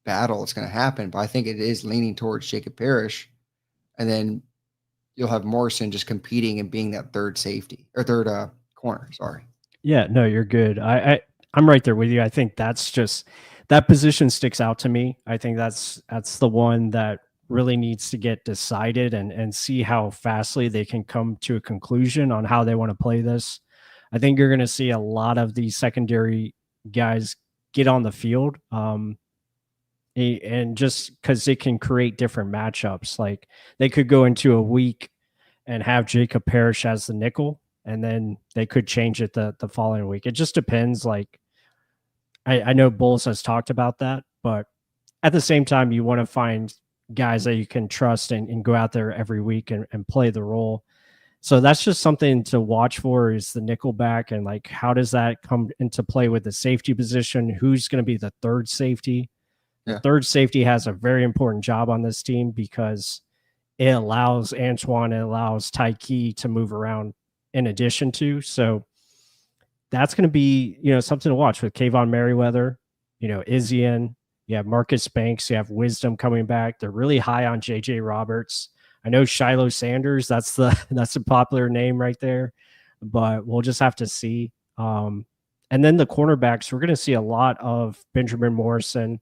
battle that's going to happen. But I think it is leaning towards Jacob Parrish, and then you'll have Morrison just competing and being that third safety or third corner. Sorry. Yeah, no, you're good. I'm right there with you. I think that's just that position sticks out to me. I think that's the one that really needs to get decided and see how fastly they can come to a conclusion on how they want to play this. I think you're going to see a lot of these secondary guys get on the field. And just because they can create different matchups, like they could go into a week and have Jacob Parrish as the nickel, and then they could change it the following week. It just depends. Like I know Bulls has talked about that, but at the same time, you want to find guys that you can trust and go out there every week and play the role. So that's just something to watch for is the nickel back and like how does that come into play with the safety position? Who's going to be the third safety? The Yeah. third safety has a very important job on this team because it allows Antoine, it allows Tyke to move around in addition to. So that's going to be, something to watch with Kayvon Merriweather, Izzian, you have Marcus Banks, you have Wisdom coming back. They're really high on JJ Roberts. I know Shiloh Sanders, that's a popular name right there, but we'll just have to see. And then the cornerbacks, we're going to see a lot of Benjamin Morrison.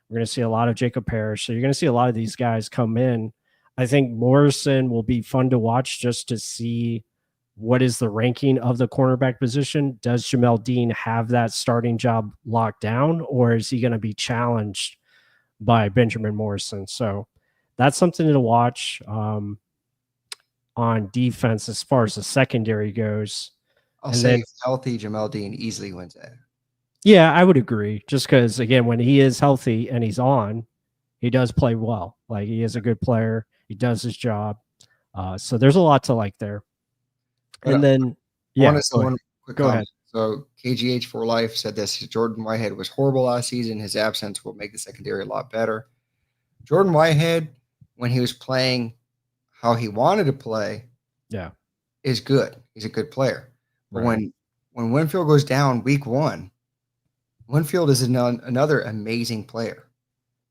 We're going to see a lot of Jacob Parrish. So you're going to see a lot of these guys come in. I think Morrison will be fun to watch just to see what is the ranking of the cornerback position. Does Jamel Dean have that starting job locked down, or is he going to be challenged by Benjamin Morrison? So that's something to watch on defense as far as the secondary goes. I'll say healthy Jamel Dean easily wins that. Yeah, I would agree. Just because, again, when he is healthy and he's on, he does play well. Like, he is a good player. He does his job. So there's a lot to like there. But and then, yeah, one quick go comment. ahead. So KGH for Life said this: Jordan Whitehead was horrible last season. His absence will make the secondary a lot better. Jordan Whitehead, when he was playing how he wanted to play, is good. He's a good player. But when Winfield goes down week 1, Winfield is another amazing player,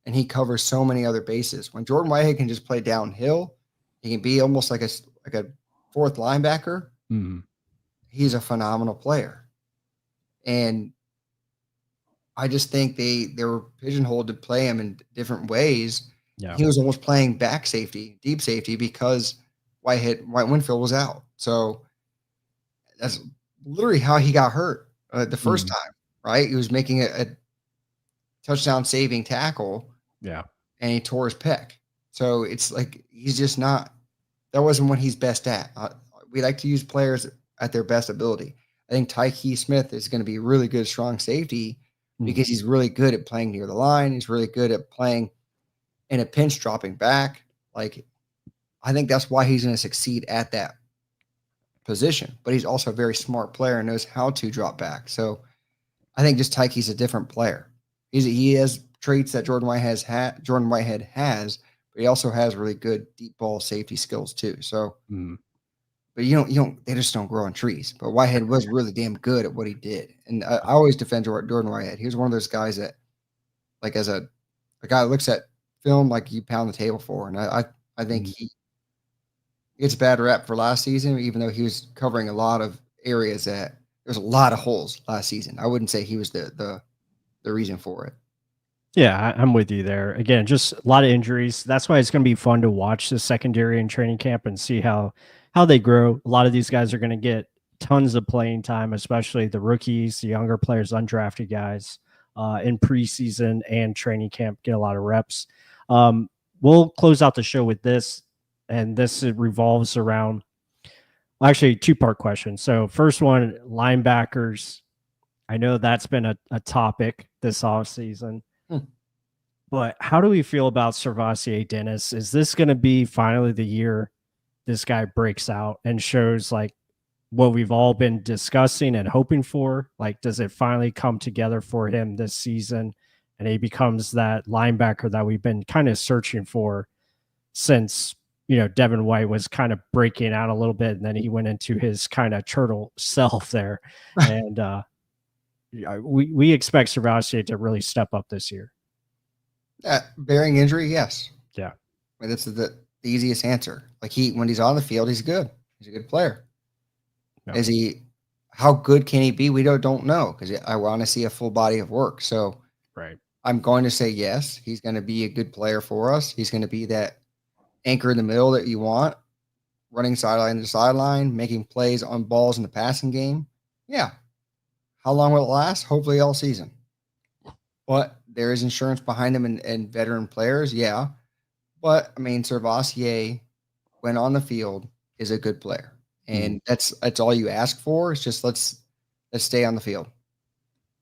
and he covers so many other bases. When Jordan Whitehead can just play downhill, he can be almost like a fourth linebacker. Mm-hmm. He's a phenomenal player. And I just think they were pigeonholed to play him in different ways. Yeah. He was almost playing back safety, deep safety, because White Winfield was out. So that's literally how he got hurt the first time, right? He was making a touchdown saving tackle. Yeah. And he tore his pec. So it's like he's just not – that wasn't what he's best at. We like to use players at their best ability. I think Tyke Smith is going to be a really good, strong safety because he's really good at playing near the line. He's really good at playing in a pinch, dropping back. Like, I think that's why he's going to succeed at that position. But he's also a very smart player and knows how to drop back. So I think just Tyke's a different player. He has traits that Jordan Whitehead has, but he also has really good deep ball safety skills too. So, but they just don't grow on trees. But Whitehead was really damn good at what he did, and I always defend Jordan Whitehead. He was one of those guys that, like, as a guy that looks at film, like, you pound the table for, and I think he gets a bad rep for last season, even though he was covering a lot of areas that there's a lot of holes last season. I wouldn't say he was the reason for it. Yeah, I'm with you there. Again, just a lot of injuries. That's why it's going to be fun to watch the secondary in training camp and see how they grow. A lot of these guys are going to get tons of playing time, especially the rookies, the younger players, undrafted guys in preseason and training camp, get a lot of reps. We'll close out the show with this, and this revolves around actually two-part question. So first one, linebackers. I know that's been a topic this offseason. But how do we feel about Servassier Dennis? Is this going to be finally the year this guy breaks out and shows like what we've all been discussing and hoping for? Like, does it finally come together for him this season and he becomes that linebacker that we've been kind of searching for since, Devin White was kind of breaking out a little bit and then he went into his kind of turtle self there. And we expect Servassier to really step up this year. Bearing injury, yes. Yeah. I mean, that's the easiest answer. Like, when he's on the field, he's good. He's a good player. No. How good can he be? We don't know, because I want to see a full body of work. So I'm going to say yes, he's going to be a good player for us. He's going to be that anchor in the middle that you want, running sideline to sideline, making plays on balls in the passing game. Yeah. How long will it last? Hopefully all season. But there is insurance behind him and veteran players, yeah. But, I mean, Servassier, when on the field, is a good player. And that's all you ask for. It's just let's stay on the field.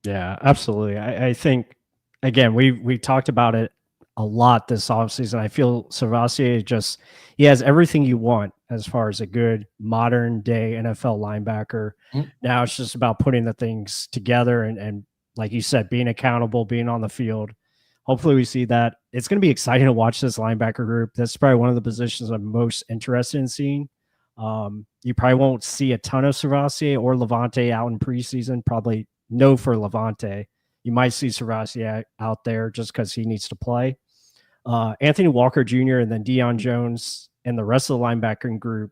Yeah, absolutely. I think, again, we talked about it a lot this offseason. I feel Servassier he has everything you want as far as a good modern day NFL linebacker. Now it's just about putting the things together and like you said, being accountable, being on the field. Hopefully we see that. It's going to be exciting to watch this linebacker group. That's probably one of the positions I'm most interested in seeing. You probably won't see a ton of Servassier or Levante out in preseason. Probably no for Levante. You might see Servassier out there just because he needs to play. Anthony Walker Jr. and then Deion Jones and the rest of the linebacking group,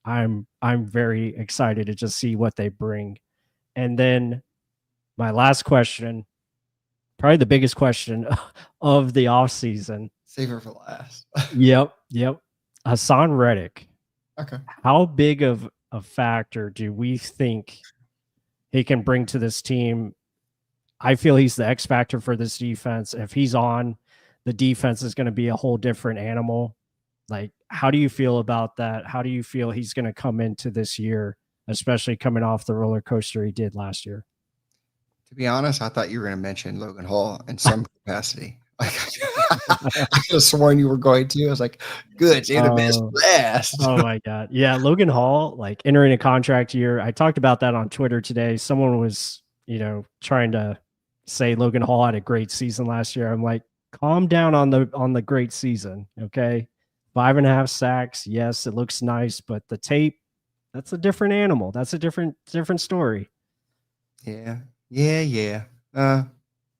I'm very excited to just see what they bring. And then my last question, probably the biggest question of the offseason. Save it for last. Yep. Hassan Reddick. Okay. How big of a factor do we think he can bring to this team? I feel he's the X factor for this defense. If he's on, the defense is going to be a whole different animal. Like, how do you feel about that? How do you feel he's going to come into this year, especially coming off the roller coaster he did last year? To be honest, I thought you were going to mention Logan Hall in some capacity. Like, I could have sworn you were going to. I was like, good, save the best for last. Oh my God. Yeah. Logan Hall, like entering a contract year. I talked about that on Twitter today. Someone was, trying to say Logan Hall had a great season last year. I'm like, calm down on the great season. Okay. 5.5 sacks. Yes, it looks nice, but the tape, that's a different animal. That's a different story. Yeah. Well,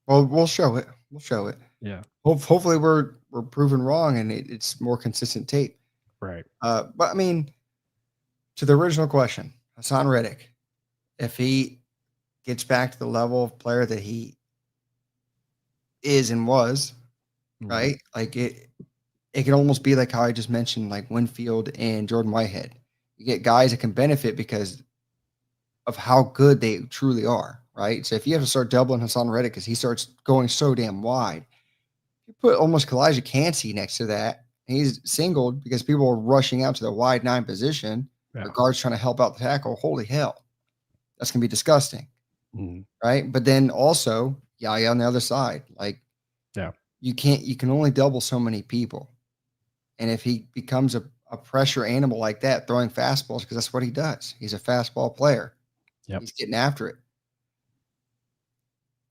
we'll show it. Yeah. Hopefully we're proven wrong and it's more consistent tape. Right. But I mean, to the original question, Hassan Reddick, if he gets back to the level of player that he is and was, right? Like it can almost be like how I just mentioned, like Winfield and Jordan Whitehead. You get guys that can benefit because of how good they truly are, right? So if you have to start doubling Hassan Reddick because he starts going so damn wide, you put almost Kalijah Cansey next to that. He's singled because people are rushing out to the wide 9 position. The guard's trying to help out the tackle. Holy hell. That's going to be disgusting. Right. But then also Yaya on the other side, like, you can only double so many people. And if he becomes a pressure animal like that, throwing fastballs, because that's what he does. He's a fastball player. He's getting after it.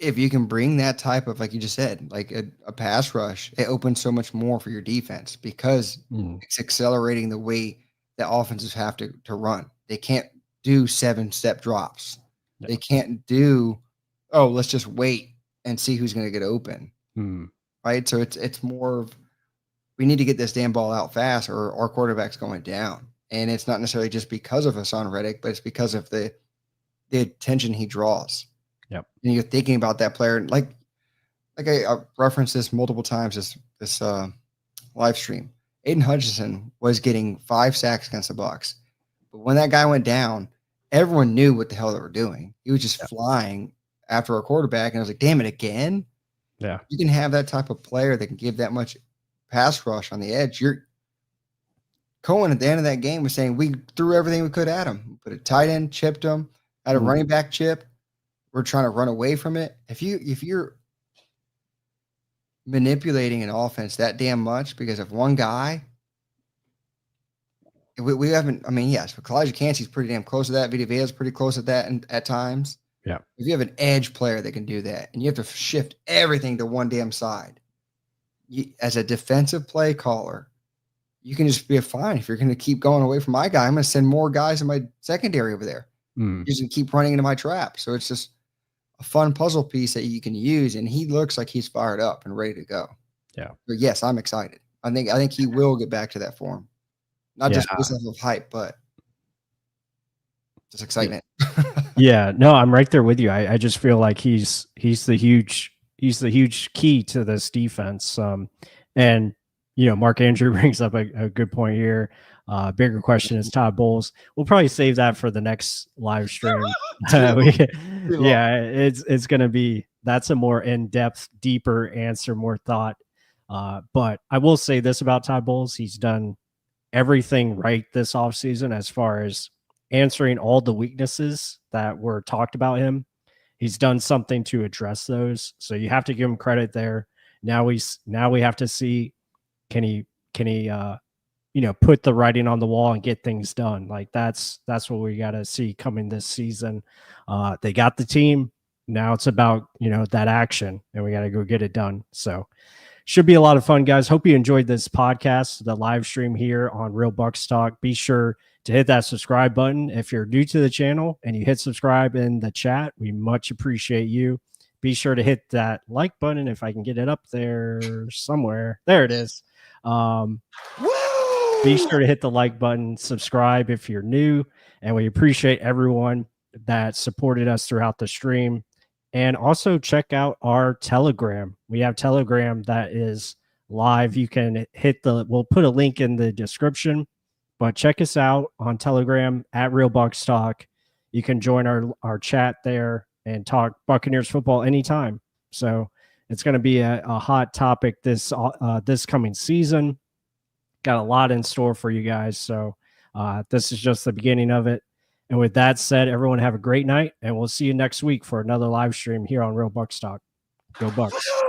If you can bring that type of, like you just said, like a pass rush, it opens so much more for your defense because it's accelerating the way that offenses have to run. They can't do 7-step drops. They can't do, let's just wait and see who's going to get open. Right. So it's more of, we need to get this damn ball out fast or our quarterback's going down. And it's not necessarily just because of Hassan Reddick, but it's because of the attention he draws. And you're thinking about that player. Like I referenced this multiple times, this live stream. Aiden Hutchinson was getting 5 sacks against the Bucs. But when that guy went down, everyone knew what the hell they were doing. He was just flying after our quarterback. And I was like, damn it, again? Yeah. You can have that type of player that can give that much pass rush on the edge. Cohen at the end of that game was saying we threw everything we could at him. We put a tight end, chipped him, had a running back chip. We're trying to run away from it. If you're manipulating an offense that damn much because of one guy, we haven't. I mean, yes, but Kalijah Cansey's pretty damn close to that. Vita Vea's pretty close at that, and at times. Yeah. If you have an edge player that can do that, and you have to shift everything to one damn side, as a defensive play caller, you can just be fine. If you're going to keep going away from my guy, I'm going to send more guys in my secondary over there. Just to keep running into my trap. So it's just a fun puzzle piece that you can use, and he looks like he's fired up and ready to go. Yeah. But yes, I'm excited. I think he will get back to that form. Not just based off of hype, but just excitement. Yeah, no, I'm right there with you. I just feel like he's the huge key to this defense. And Mark Andrew brings up a good point here. Bigger question is Todd Bowles. We'll probably save that for the next live stream. It's going to be, that's a more in-depth, deeper answer, more thought. But I will say this about Todd Bowles. He's done everything right this offseason as far as answering all the weaknesses that were talked about him. He's done something to address those. So you have to give him credit there. Now we have to see, can he put the writing on the wall and get things done. Like that's what we got to see coming this season. They got the team. Now it's about, that action, and we got to go get it done. So should be a lot of fun, guys. Hope you enjoyed this podcast, the live stream here on Real Bucs Talk. Be sure to hit that subscribe button. If you're new to the channel and you hit subscribe in the chat, we much appreciate you. Be sure to hit that like button if I can get it up there somewhere. There it is. Be sure to hit the like button, subscribe if you're new, and we appreciate everyone that supported us throughout the stream. And also check out our Telegram. We have Telegram that is live. You can we'll put a link in the description, but check us out on Telegram at Real Bucs Talk. You can join our chat there and talk Buccaneers football anytime. So it's going to be a hot topic this coming season. Got a lot in store for you guys. So this is just the beginning of it. And with that said, everyone have a great night, and we'll see you next week for another live stream here on Real Bucs Talk. Go Bucs.